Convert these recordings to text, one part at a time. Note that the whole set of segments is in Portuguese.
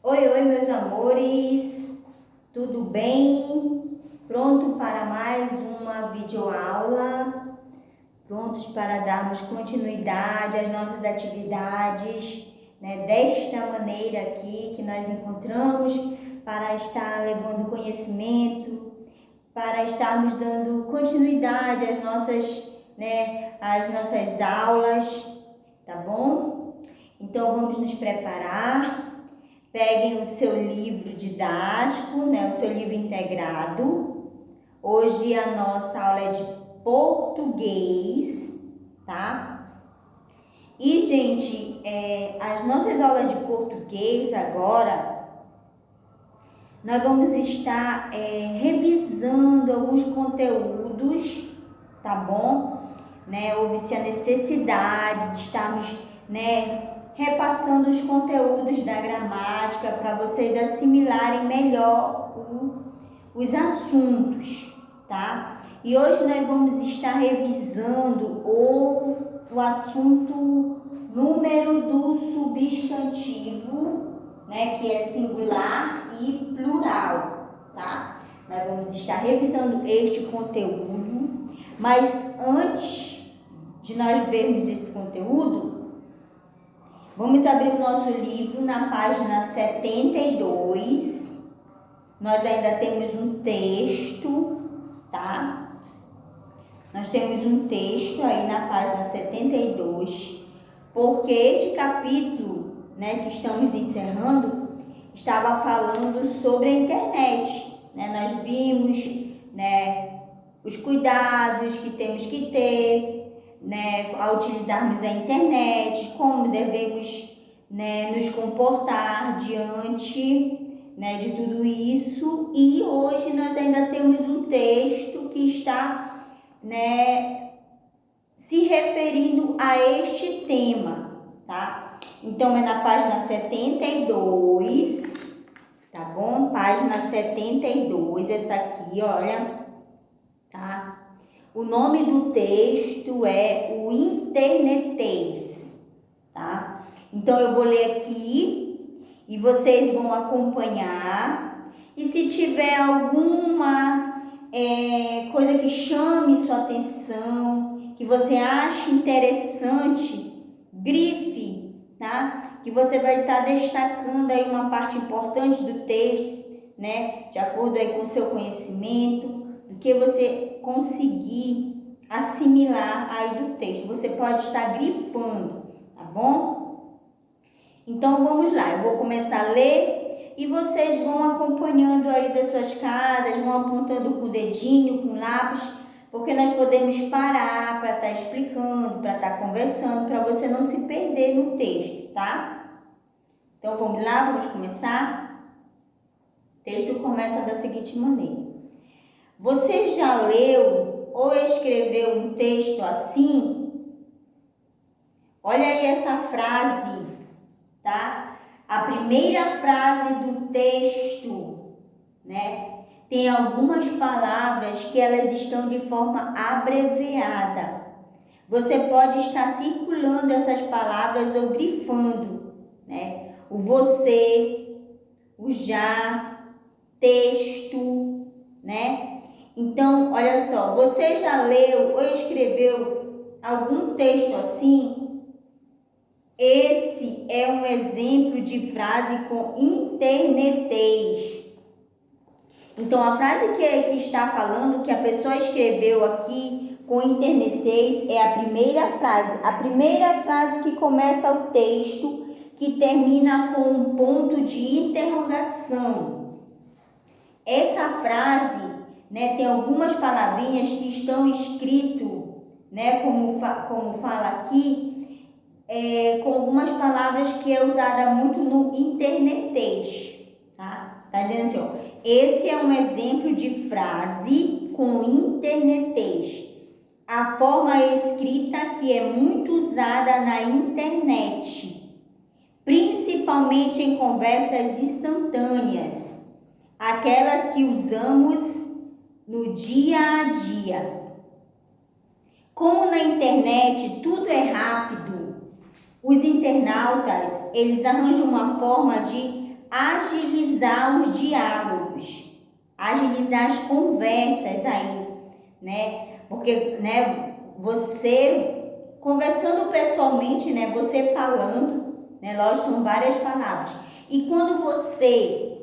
Oi, oi, meus amores, tudo bem? Pronto para mais uma videoaula? Prontos para darmos continuidade às nossas atividades, né? Desta maneira aqui que nós encontramos para estar levando conhecimento, para estarmos dando continuidade às nossas aulas, tá bom? Então vamos nos preparar. Peguem o seu livro didático, né, o seu livro integrado. Hoje a nossa aula é de português, tá? E, gente, as nossas aulas de português agora, nós vamos estar revisando alguns conteúdos, tá bom? Né, houve-se a necessidade de estarmos, repassando os conteúdos da gramática para vocês assimilarem melhor os assuntos, tá? E hoje nós vamos estar revisando o assunto número do substantivo, né, que é singular e plural, tá? Nós vamos estar revisando este conteúdo, mas antes de nós vermos esse conteúdo, vamos abrir o nosso livro na página 72. Nós ainda temos um texto, tá? Nós temos um texto aí na página 72, porque este capítulo, né, que estamos encerrando, estava falando sobre a internet, né? Nós vimos, né, os cuidados que temos que ter, né, ao utilizarmos a internet, como devemos, né, nos comportar diante, né, de tudo isso. E hoje nós ainda temos um texto que está, né, se referindo a este tema, tá? Então é na página 72, tá bom? Página 72, essa aqui, olha, tá? O nome do texto é o internetês, tá? Então eu vou ler aqui e vocês vão acompanhar. E se tiver alguma coisa que chame sua atenção, que você ache interessante, grife, tá? Que você vai estar destacando aí uma parte importante do texto, né? De acordo aí com o seu conhecimento, do que você conseguir assimilar aí do texto. Você pode estar grifando, tá bom? Então vamos lá, eu vou começar a ler e vocês vão acompanhando aí das suas casas, vão apontando com o dedinho, com o lápis, porque nós podemos parar para estar explicando, para estar conversando, para você não se perder no texto, tá? Então vamos lá, vamos começar? O texto começa da seguinte maneira: você já leu ou escreveu um texto assim? Olha aí essa frase, tá? A primeira frase do texto, né? Tem algumas palavras que elas estão de forma abreviada. Você pode estar circulando essas palavras ou grifando, né? O você, o já, texto, né? Então, olha só, você já leu ou escreveu algum texto assim? Esse é um exemplo de frase com internetês. Então, a frase que está falando, que a pessoa escreveu aqui com internetês, é a primeira frase. A primeira frase que começa o texto, que termina com um ponto de interrogação. Essa frase, né, tem algumas palavrinhas que estão escrito, né, como fala aqui, com algumas palavras que é usada muito no internetês, tá? Tá dizendo assim, ó, esse é um exemplo de frase com internetês. A forma escrita que é muito usada na internet, principalmente em conversas instantâneas, aquelas que usamos no dia a dia. Como na internet tudo é rápido, os internautas, eles arranjam uma forma de agilizar os diálogos, agilizar as conversas aí, né? Porque, né, você conversando pessoalmente, né, você falando, né, lógico, são várias palavras. E quando você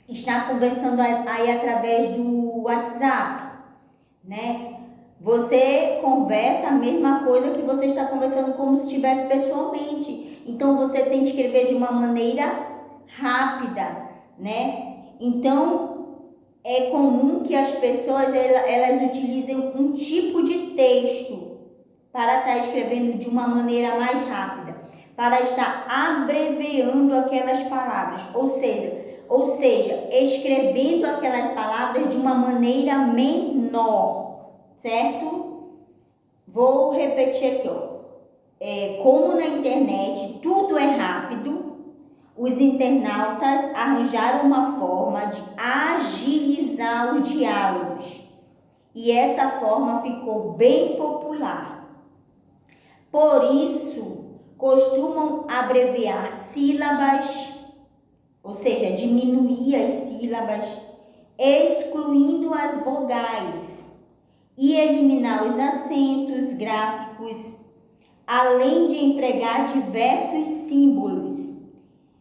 está conversando aí através do WhatsApp, né? Você conversa a mesma coisa que você está conversando como se estivesse pessoalmente. Então você tem que escrever de uma maneira rápida, né? Então é comum que as pessoas elas utilizem um tipo de texto para estar escrevendo de uma maneira mais rápida, para estar abreviando aquelas palavras, ou seja, escrevendo aquelas palavras de uma maneira menor, certo? Vou repetir aqui, ó. Como na internet tudo é rápido, os internautas arranjaram uma forma de agilizar os diálogos e essa forma ficou bem popular. Por isso, costumam abreviar sílabas, ou seja, diminuir as sílabas, excluindo as vogais e eliminar os acentos gráficos, além de empregar diversos símbolos.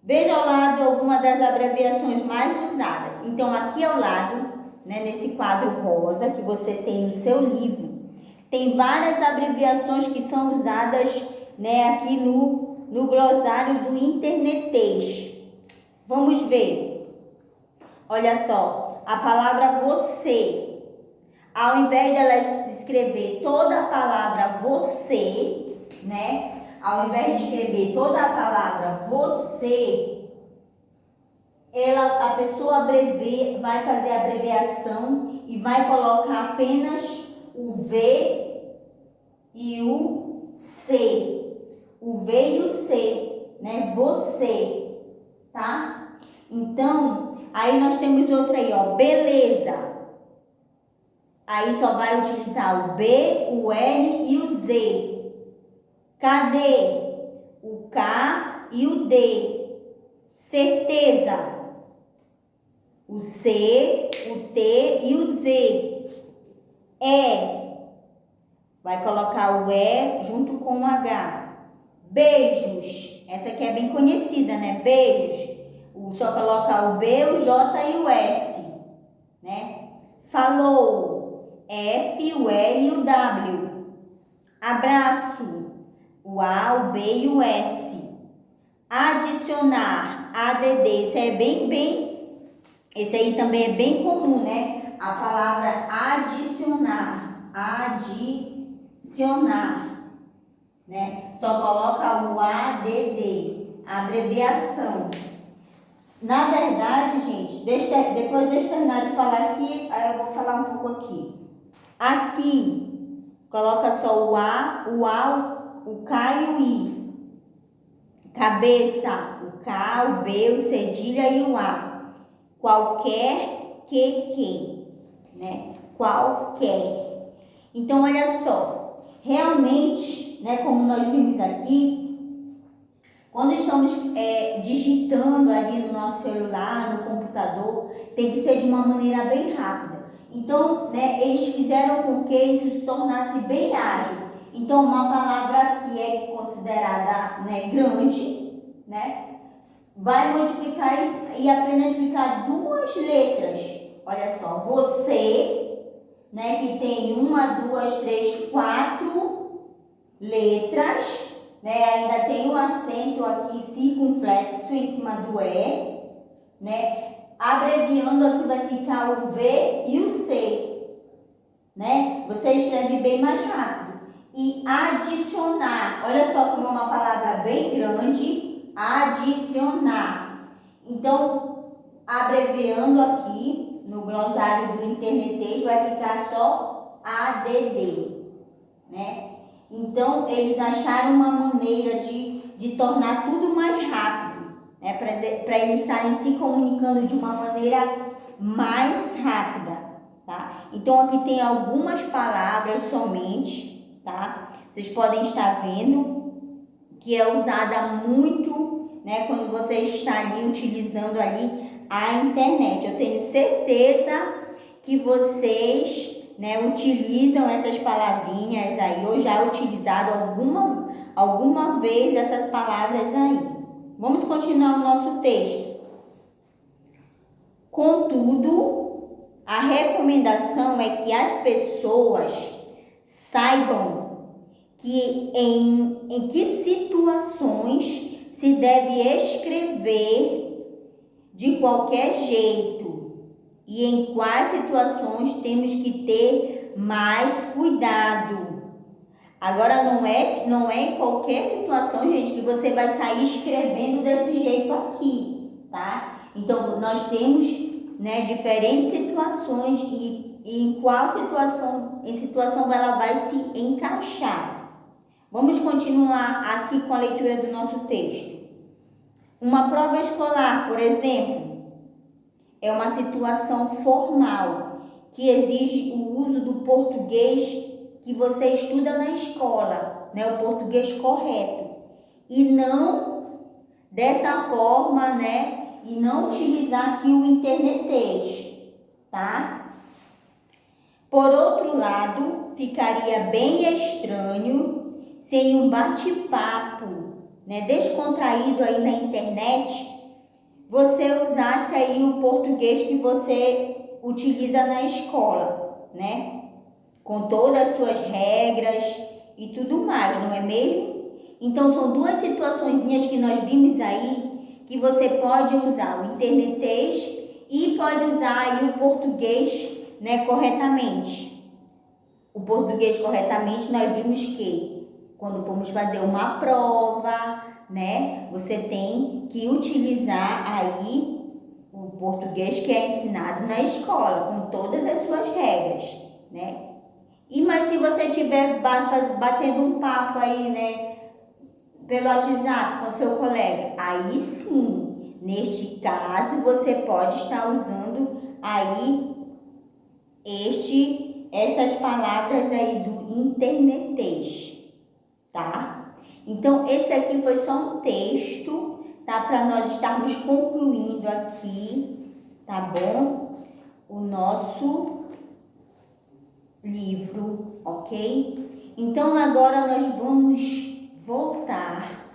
Veja ao lado alguma das abreviações mais usadas. Então, aqui ao lado, né, nesse quadro rosa que você tem no seu livro, tem várias abreviações que são usadas, né, aqui no glossário do Internetês. Vamos ver. Olha só, a palavra você. Ao invés de ela escrever toda a palavra você, né? Ao invés de escrever toda a palavra você, a pessoa vai fazer a abreviação e vai colocar apenas o V e o C. O V e o C, né? Você, tá? Então, aí nós temos outra aí, ó, beleza. Aí só vai utilizar o B, o L e o Z. Cadê? O K e o D. Certeza. O C, o T e o Z. Vai colocar o E junto com o H. Beijos. Essa aqui é bem conhecida, né? Beijos. Só colocar o B, o J e o S, né? Falou. F, o L e o W. Abraço. O A, o B e o S. Adicionar. ADD. Esse aí também é bem comum, né? A palavra adicionar. Adicionar. Né? Só coloca o ADD. Abreviação. Na verdade, gente, depois de eu terminar de falar aqui, aí eu vou falar um pouco aqui. Aqui, coloca só o A, o K e o I. Cabeça, o K, o B, o cedilha e o A. Qualquer, que, né? Qualquer. Então, olha só. Realmente, né, como nós vimos aqui, quando estamos digitando ali no nosso celular, no computador, tem que ser de uma maneira bem rápida. Então, né, eles fizeram com que isso se tornasse bem ágil. Então, uma palavra que é considerada, né, grande, né, vai modificar isso e apenas ficar 2 letras. Olha só, você, né, que tem 1, 2, 3, 4 letras, né, ainda tem um acento aqui circunflexo em cima do E, né, abreviando aqui vai ficar o V e o C, né, você escreve bem mais rápido. E adicionar, olha só como é uma palavra bem grande, adicionar. Então, abreviando aqui no glossário do Internetês vai ficar só ADD, né? Então, eles acharam uma maneira de tornar tudo mais rápido, né? Para eles estarem se comunicando de uma maneira mais rápida, tá? Então, aqui tem algumas palavras somente, tá? Vocês podem estar vendo que é usada muito, né, quando você está ali utilizando ali a internet. Eu tenho certeza que vocês, né, utilizam essas palavrinhas aí, ou já utilizaram alguma vez essas palavras aí. Vamos continuar o nosso texto. Contudo, a recomendação é que as pessoas saibam que em que situações se deve escrever de qualquer jeito e em quais situações temos que ter mais cuidado. Agora não é em qualquer situação, gente, que você vai sair escrevendo desse jeito aqui, tá? Então nós temos, né, diferentes situações e em qual situação ela vai se encaixar. Vamos continuar aqui com a leitura do nosso texto. Uma prova escolar, por exemplo, é uma situação formal que exige o uso do português que você estuda na escola, né? O português correto. E não dessa forma, né? E não utilizar aqui o internetês, tá? Por outro lado, ficaria bem estranho sem um bate-papo, né, descontraído aí na internet, você usasse aí o português que você utiliza na escola, né? Com todas as suas regras e tudo mais, não é mesmo? Então, são duas situaçõezinhas que nós vimos aí que você pode usar o internetês e pode usar aí o português, né, corretamente. O português corretamente nós vimos que quando formos fazer uma prova, né, você tem que utilizar aí o português que é ensinado na escola, com todas as suas regras, né? Mas se você estiver batendo um papo aí, né, pelo WhatsApp com seu colega, aí sim, neste caso, você pode estar usando aí estas palavras aí do internetês. Tá? Então, esse aqui foi só um texto, tá? Para nós estarmos concluindo aqui, tá bom? O nosso livro, ok? Então, agora nós vamos voltar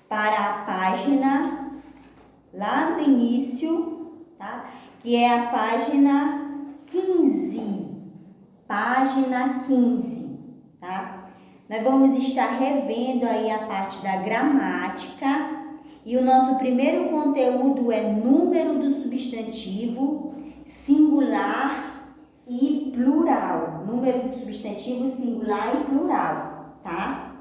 para a página lá no início, tá? Que é a página 15. Página 15, tá? Nós vamos estar revendo aí a parte da gramática e o nosso primeiro conteúdo é número do substantivo, singular e plural. Número do substantivo, singular e plural, tá?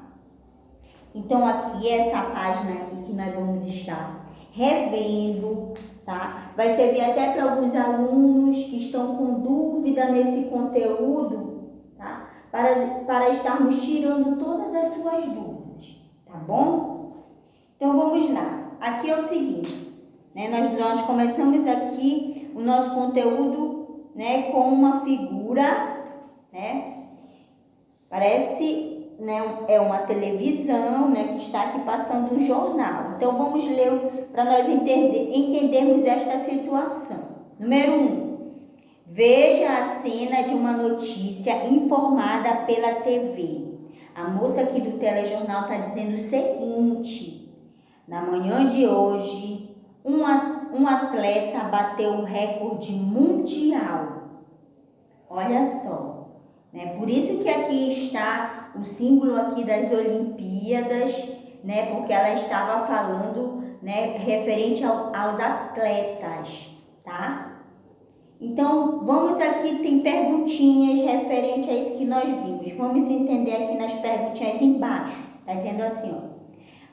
Então, aqui, essa página aqui que nós vamos estar revendo, tá? Vai servir até para alguns alunos que estão com dúvida nesse conteúdo, tá? Para estarmos tirando todas as suas dúvidas, tá bom? Então, vamos lá. Aqui é o seguinte, né? Nós começamos aqui o nosso conteúdo, né, com uma figura, né? Parece, né, é uma televisão, né, que está aqui passando um jornal. Então, vamos ler para nós entendermos esta situação. Número 1. Veja a cena de uma notícia informada pela TV. A moça aqui do telejornal está dizendo o seguinte: na manhã de hoje, um atleta bateu um recorde mundial. Olha só, né? Por isso que aqui está o símbolo aqui das Olimpíadas, né? Porque ela estava falando, né, referente aos atletas, tá? Então, vamos aqui, tem perguntinhas referente a isso que nós vimos. Vamos entender aqui nas perguntinhas embaixo. Está dizendo assim, ó.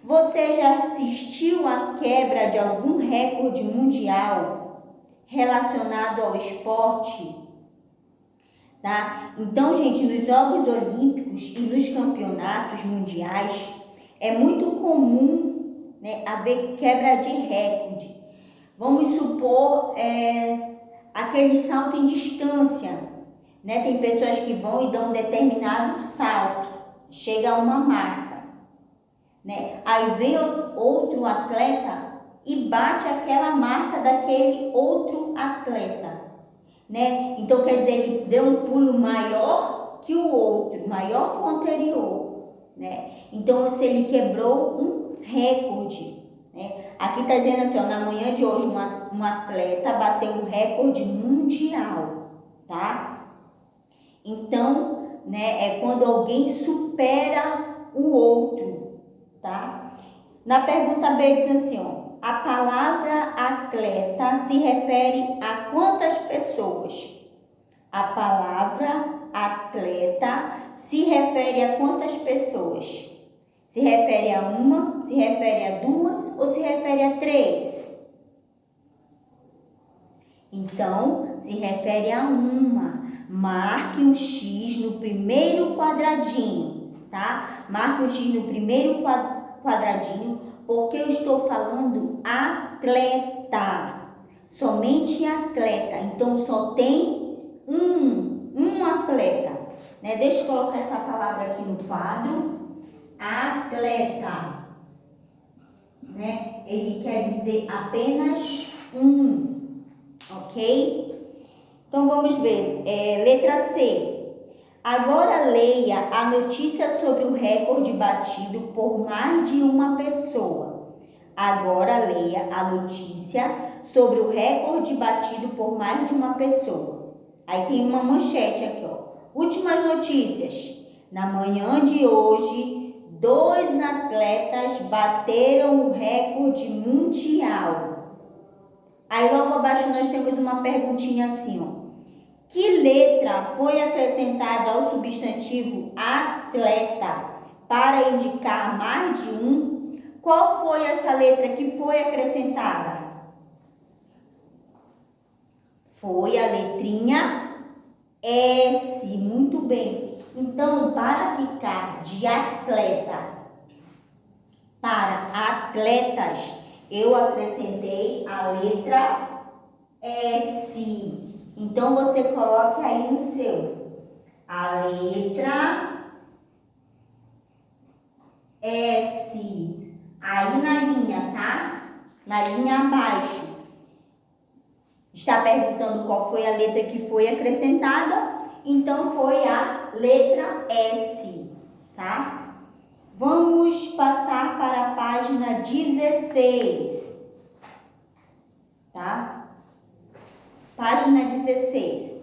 Você já assistiu à quebra de algum recorde mundial relacionado ao esporte? Tá? Então, gente, nos Jogos Olímpicos e nos campeonatos mundiais, é muito comum, né, haver quebra de recorde. Vamos supor aquele salto em distância, né? Tem pessoas que vão e dão um determinado salto, chega a uma marca, né? Aí vem outro atleta e bate aquela marca daquele outro atleta, né? Então, quer dizer, ele deu um pulo maior que o outro, maior que o anterior, né? Então, se ele quebrou um recorde, né? Aqui está dizendo assim, ó, na manhã de hoje, um atleta bateu o recorde mundial, tá? Então, né, é quando alguém supera o outro, tá? Na pergunta B diz assim, ó, a palavra atleta se refere a quantas pessoas? A palavra atleta se refere a quantas pessoas? Se refere a uma, se refere a duas ou se refere a três? Então, se refere a uma. Marque um X no primeiro quadradinho, tá? Marque um X no primeiro quadradinho, porque eu estou falando atleta. Somente atleta. Então, só tem um atleta, né? Deixa eu colocar essa palavra aqui no quadro. Atleta, né? Ele quer dizer apenas um, ok? Então vamos ver, letra C. Agora leia a notícia sobre o recorde batido por mais de uma pessoa. Agora leia a notícia sobre o recorde batido por mais de uma pessoa. Aí tem uma manchete aqui, ó. Últimas notícias. Na manhã de hoje, 2 atletas bateram o recorde mundial. Aí logo abaixo nós temos uma perguntinha assim, ó. Que letra foi acrescentada ao substantivo atleta para indicar mais de um? Qual foi essa letra que foi acrescentada? Foi a letrinha S, muito bem. Então, para ficar de atleta para atletas, eu acrescentei a letra S. Então, você coloque aí no seu. A letra S. Aí na linha, tá? Na linha abaixo. Está perguntando qual foi a letra que foi acrescentada? Então, foi a letra S, tá? Vamos passar para a página 16, tá? Página 16.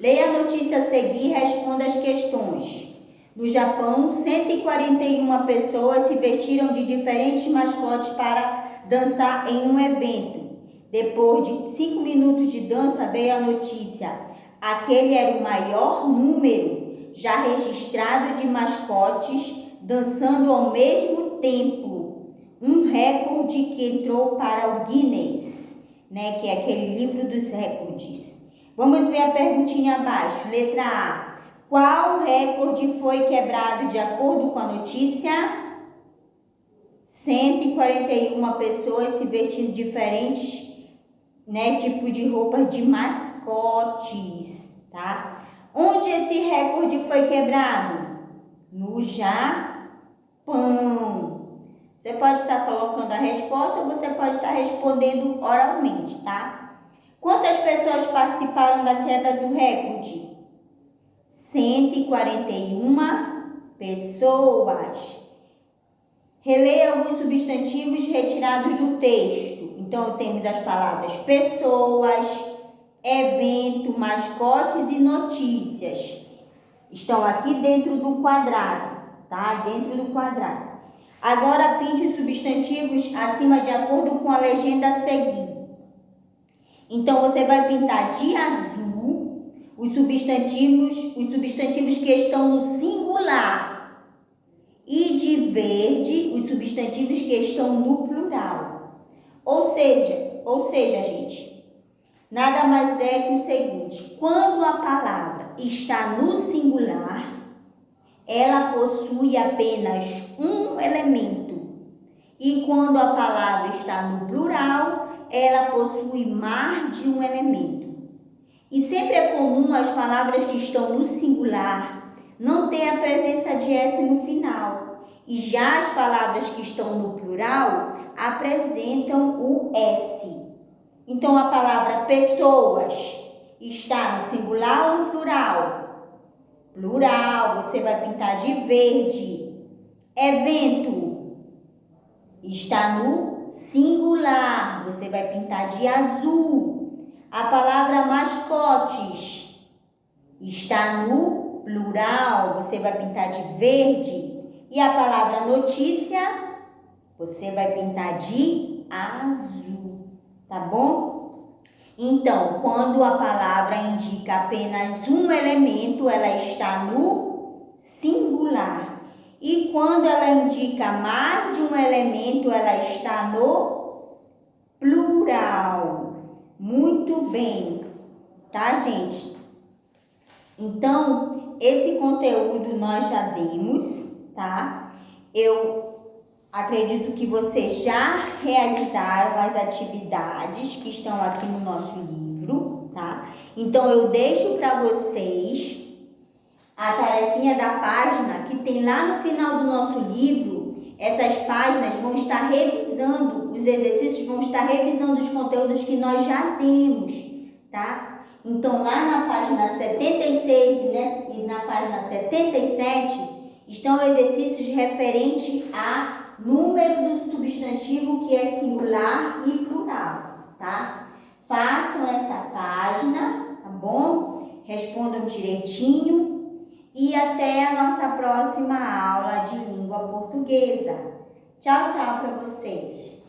Leia a notícia a seguir e responda as questões. No Japão, 141 pessoas se vestiram de diferentes mascotes para dançar em um evento. Depois de 5 minutos de dança, veio a notícia. Aquele era o maior número já registrado de mascotes dançando ao mesmo tempo. Um recorde que entrou para o Guinness, né, que é aquele livro dos recordes. Vamos ver a perguntinha abaixo. Letra A. Qual recorde foi quebrado de acordo com a notícia? 141 pessoas se vestindo diferentes, né, tipo de roupa de mascotes, tá? Onde esse recorde foi quebrado? No Japão. Você pode estar colocando a resposta ou você pode estar respondendo oralmente, tá? Quantas pessoas participaram da quebra do recorde? 141 pessoas. Releia alguns substantivos retirados do texto. Então, temos as palavras pessoas, evento, mascotes e notícias. Estão aqui dentro do quadrado, tá? Dentro do quadrado. Agora, pinte os substantivos acima de acordo com a legenda a seguir. Então, você vai pintar de azul os substantivos que estão no singular. E de verde, os substantivos que estão no plural. Ou seja, gente, nada mais é que o seguinte: quando a palavra está no singular, ela possui apenas um elemento. E quando a palavra está no plural, ela possui mais de um elemento. E sempre é comum as palavras que estão no singular não ter a presença de S no final. E já as palavras que estão no plural apresentam o S. Então, a palavra pessoas está no singular ou no plural? Plural, você vai pintar de verde. Evento está no singular, você vai pintar de azul. A palavra mascotes está no plural, você vai pintar de verde. E a palavra notícia, você vai pintar de azul, tá bom? Então, quando a palavra indica apenas um elemento, ela está no singular. E quando ela indica mais de um elemento, ela está no plural. Muito bem, tá, gente? Então, esse conteúdo nós já demos, tá? Eu acredito que vocês já realizaram as atividades que estão aqui no nosso livro, tá? Então, eu deixo para vocês a tarefinha da página que tem lá no final do nosso livro. Essas páginas vão estar revisando, os exercícios vão estar revisando os conteúdos que nós já temos, tá? Então, lá na página 76 e na página 77 estão exercícios referentes a número do substantivo que é singular e plural, tá? Façam essa página, tá bom? Respondam direitinho. E até a nossa próxima aula de língua portuguesa. Tchau, tchau para vocês!